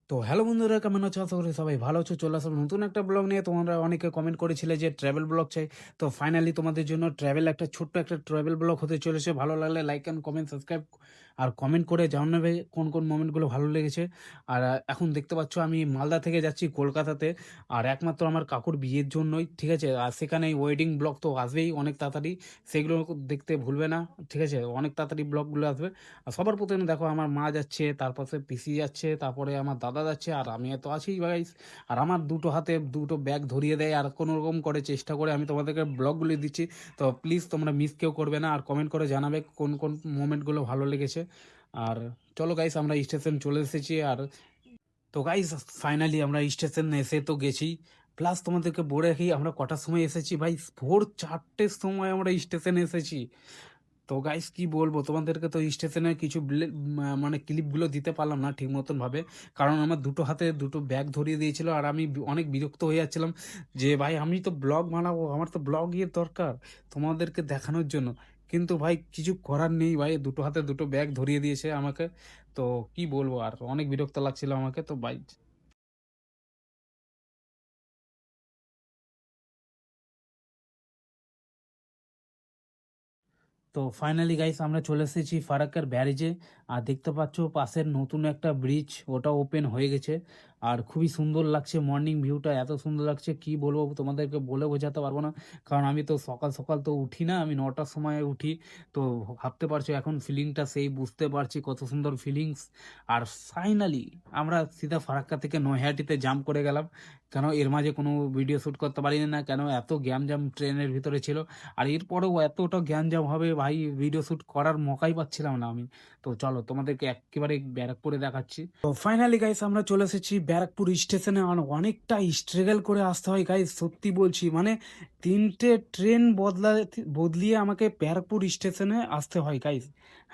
তো হ্যালো বন্ধুরা, কেমন আছো? আশা করি সবাই ভালো আছো। চলে আসলাম নতুন একটা ব্লগ নিয়ে। তোমরা অনেকে কমেন্ট করেছিলে যে ট্রাভেল ব্লগ চাই। তো ফাইনালি তোমাদের জন্য একটা ছোট্ট একটা ট্রাভেল ব্লগ হতে চলেছে। ভালো লাগলে লাইক অ্যান্ড কমেন্ট, সাবস্ক্রাইব আর কমেন্ট করে জানাবে কোন কোন মোমেন্টগুলো ভালো লেগেছে। আর এখন দেখতে পাচ্ছ আমি মালদা থেকে যাচ্ছি কলকাতাতে। আর একমাত্র আমার কাকুর বিয়ের জন্যই, ঠিক আছে? আর সেখানে ওয়েডিং ব্লগ তো আসবেই অনেক তাড়াতাড়ি। সেগুলো দেখতে ভুলবে না, ঠিক আছে? অনেক তাড়াতাড়ি ব্লগগুলো আসবে। আর সবার ১ম এ দেখো আমার মা যাচ্ছে, তারপাশে পিসি যাচ্ছে, তারপরে আমার দাদা যাচ্ছে, আর আমি তো আছিই গাইস। আর আমার দুটো হাতে দুটো ব্যাগ ধরিয়ে দেয় আর কোনরকম করে চেষ্টা করে আমি তোমাদেরকে ব্লগগুলি দিচ্ছি। তো প্লিজ তোমরা মিস কেউ করবে না আর কমেন্ট করে জানাবে কোন কোন মোমেন্টগুলো ভালো লেগেছে। আর চলো গাইস, আমরা স্টেশন চলে এসেছি। আর তো গাইস ফাইনালি আমরা স্টেশন এসে তো গেছি। প্লাস তোমাদেরকে বলে রাখি আমরা কটার সময় এসেছি ভাই, ভোর ৪টের সময় আমরা স্টেশনে এসেছি। তো গাইস কি বলবো তোমাদেরকে, তো স্টেশনের কিছু মানে ক্লিপগুলো দিতে পারলাম না ঠিক মতন ভাবে, কারণ আমার দুটো হাতে দুটো ব্যাগ ধরিয়ে দিয়েছিল আর আমি অনেক বিরক্ত হয়ে যাচ্ছিলাম যে ভাই আমি তো ব্লগ বানাবো, আমার তো ব্লগ ইয়ে দরকার তোমাদেরকে দেখানোর জন্য। কিন্তু ভাই কিছু করার নেই ভাই, দুটো হাতে দুটো ব্যাগ ধরিয়ে দিয়েছে আমাকে। তো কি বলবো, আর অনেক বিরক্ত লাগছিল আমাকে। তো ভাই, তো ফাইনালি গাইস আমরা চলে এসেছি ফারাক্কার ব্যারেজে। আর দেখতে পাচ্ছ পাশের নতুন একটা ব্রিজ, ওটা ওপেন হয়ে গেছে। আর খুবই সুন্দর লাগছে, মর্নিং ভিউটা এত সুন্দর লাগছে কি বলবো তোমাদেরকে, বলে বোঝাতে পারবো না। কারণ আমি তো সকাল সকাল তো উঠি না, আমি ৯টার সময় উঠি। তো ভাবতে পারছো এখন ফিলিংটা সেই বুঝতে পারছি কত সুন্দর ফিলিংস। আর ফাইনালি আমরা সিধা ফারাক্কা থেকে নৈহাটিতে জাম্প করে গেলাম। কেন এর মাঝে কোনো ভিডিও শ্যুট করতে পারিনি না, কেন এত গ্যাঞ্জাম ট্রেনের ভিতরে ছিল। আর এরপরেও এতটা গ্যাঞ্জাম হবে ভাই, ভিডিও শ্যুট করার মকাই পাচ্ছিলাম না আমি। তো চলো তোমাদেরকে একেবারে ব্যারাকপুরে দেখাচ্ছি। তো ফাইনালি গাইস আমরা চলে এসেছি ব্যারাকপুর স্টেশনে। আর অনেকটা স্ট্রাগল করে আসতে হয় গাইস, সত্যি বলছি। মানে ৩টে ট্রেন বদলিয়ে আমাকে ব্যারাকপুর স্টেশনে আসতে হয় গাইস।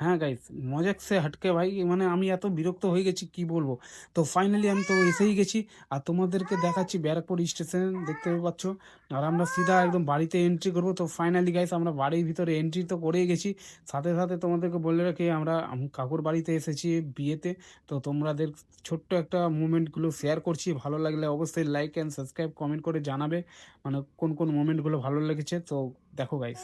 হ্যাঁ গাইস, মজাক সে হটকে ভাই, মানে আমি এত বিরক্ত হয়ে গেছি কি বলবো। তো ফাইনালি আমি তো এসেই গেছি। আর তোমাদেরকে দেখাচ্ছি ব্যারাকপুর স্টেশন, দেখতে পাচ্ছ। আর আমরা সিধা একদম বাড়িতে এন্ট্রি করবো। তো ফাইনালি গাইস আমরা বাড়ির ভিতরে এন্ট্রি তো করেই গেছি। সাথে সাথে তোমাদেরকে বলে রাখি আমরা কাকুর বাড়িতে এসেছি বিয়েতে। তো তোমাদের ছোট্ট একটা মুমেন্টগুলো শেয়ার করছি, ভালো লাগলে অবশ্যই লাইক অ্যান্ড সাবস্ক্রাইব কমেন্ট করে জানাবে মানে কোন কোন মোমেন্টগুলো ভালো লেগেছে। তো দেখো গাইস।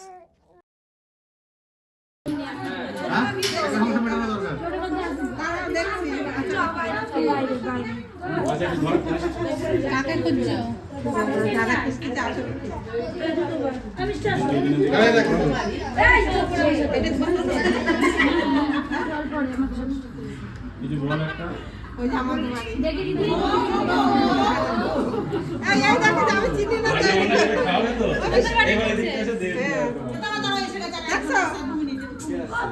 কাকে খুঁজছো?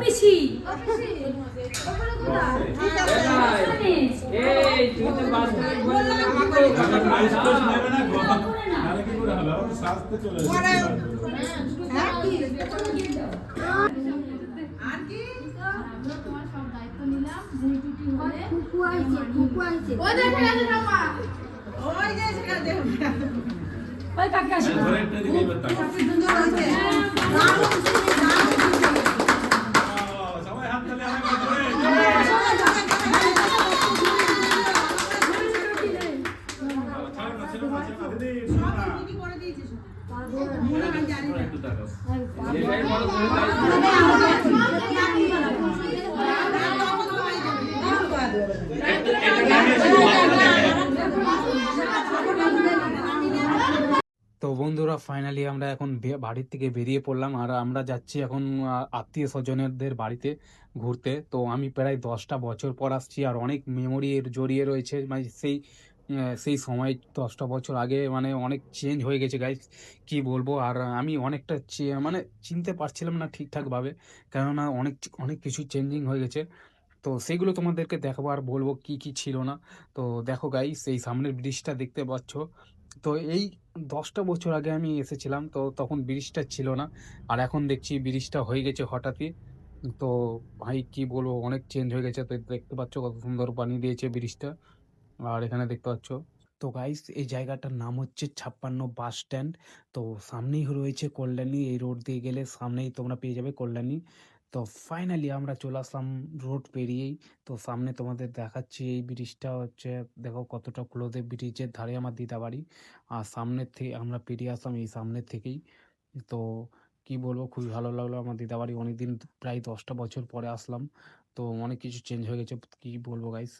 পিসি ঠিক আছে। এই তুই তো বাস নেবে না গো। আরে কি করে হলো? সাজতে চলে এসেছে। হ্যাঁ কি? আর কি? আমরা তোমার সব দায়িত্ব নিলাম, ভুল ত্রুটি হলে ফুপু আইছে। ওই দেখে আছে ঠাম্মা। ওই যে সেখানে দেখো। ওই কাকা আসে। ঘরে একটা দিকেই বাতা। সবাই হাত তালে আমাকে ধরে। তো বন্ধুরা ফাইনালি আমরা এখন বাড়ির থেকে বেরিয়ে পড়লাম। আর আমরা যাচ্ছি এখন আত্মীয় স্বজনদের বাড়িতে ঘুরতে। তো আমি প্রায় 10টা বছর পর আসছি, আর অনেক মেমোরি এর জড়িয়ে রয়েছে। মানে সেই সময় 10টা বছর আগে মানে অনেক চেঞ্জ হয়ে গেছে গাইস, কি বলবো। আর আমি অনেকটা মানে চিনতে পারছিলাম না ঠিকঠাকভাবে, কেননা অনেক অনেক কিছু চেঞ্জিং হয়ে গেছে। তো সেইগুলো তোমাদেরকে দেখাবো আর বলবো কি কি ছিল না। তো দেখো গাইস, এই সামনের ব্রিজটা দেখতে পাচ্ছ। তো এই 10টা বছর আগে আমি এসেছিলাম, তো তখন ব্রিজটা ছিল না। আর এখন দেখছি ব্রিজটা হয়ে গেছে হঠাৎই। তো ভাই কি বলবো, অনেক চেঞ্জ হয়ে গেছে। তো দেখতে পাচ্ছ কত সুন্দর বানিয়ে দিয়েছে ব্রিজটা। আর এখানে দেখতে পাচ্ছ। তো গাইস এই জায়গাটার নাম হচ্ছে 56 বাস স্ট্যান্ড। তো সামনেই রয়েছে কল্যাণী, এই রোড দিয়ে গেলে সামনেই তোমরা পেয়ে যাবে কল্যাণী। তো ফাইনালি আমরা চলে আসলাম রোড পেরিয়েই। তো সামনে তোমাদের দেখাচ্ছি এই ব্রিজটা হচ্ছে, দেখো কতটা ক্লোজে, ব্রিজের ধারে আমার দিদা বাড়ি। আর সামনের থেকে আমরা পেরিয়ে আসলাম এই সামনের থেকেই। তো কি বলবো, খুবই ভালো লাগলো আমার দিদা বাড়ি, অনেকদিন প্রায় 10টা বছর পরে আসলাম। তো অনেক কিছু চেঞ্জ হয়ে গেছে, কি বলবো গাইস।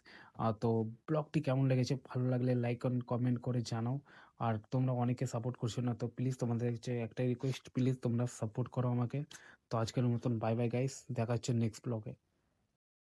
তো ব্লগটি কেমন লেগেছে, ভালো লাগলে লাইক কমেন্ট করে জানাও। আর তোমরা অনেকে সাপোর্ট করছো না, তো প্লিজ তোমাদের কাছে একটাই রিকোয়েস্ট, প্লিজ তোমরা সাপোর্ট করো আমাকে। তো আজকের মতন বাই বাই গাইস, দেখা হচ্ছে নেক্সট ব্লগে।